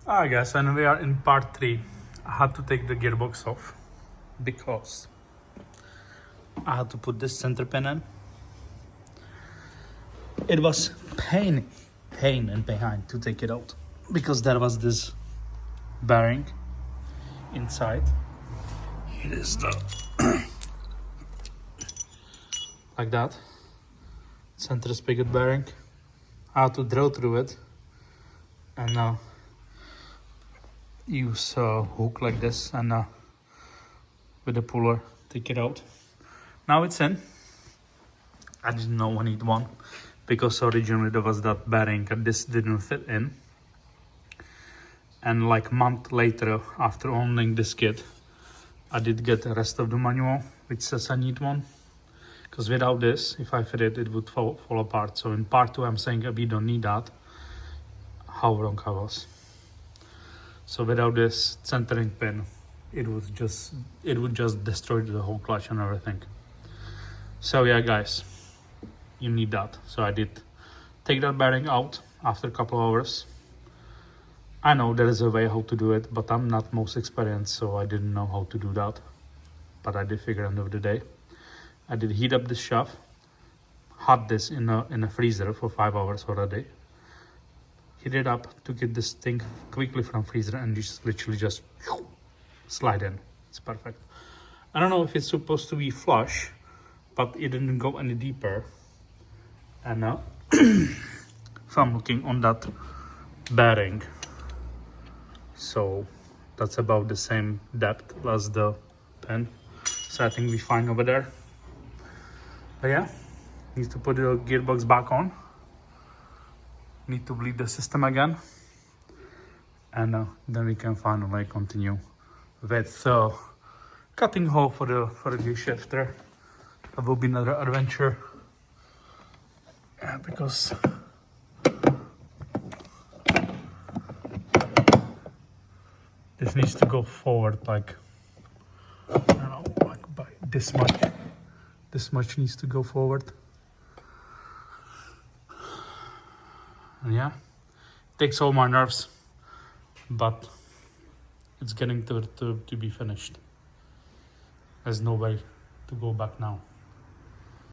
Alright guys, and we are in part 3. I had to take the gearbox off because I had to put this center pin in. It was pain in behind to take it out because there was this bearing inside. It is the like that center spigot bearing. I had to drill through it and now use a hook like this and with a puller take it out. Now it's in. I didn't know I need one because originally there was that bearing and this didn't fit in, and like a month later after owning this kit I did get the rest of the manual which says I need one, because without this, if I fit it, it would fall apart. So in part 2 I'm saying we don't need that. How wrong I was. So without this centering pin, it would just destroy the whole clutch and everything. So yeah guys, you need that. So I did take that bearing out after a couple hours. I know there is a way how to do it, but I'm not most experienced, so I didn't know how to do that. But I did figure end of the day. I did heat up this shaft, hot this in a freezer for 5 hours already. Heat it up to get this thing quickly from freezer and just literally just slide in. It's perfect. I don't know if it's supposed to be flush, but it didn't go any deeper. And now if I'm looking on that bearing, so that's about the same depth as the pin. So I think we're fine over there. But yeah, need to put the gearbox back on. Need to bleed the system again. And then we can finally continue with cutting hole for the gear shifter. That will be another adventure. Because this needs to go forward like, I don't know, like by this much. This much needs to go forward. And yeah, it takes all my nerves, but it's getting to be finished. There's no way to go back now.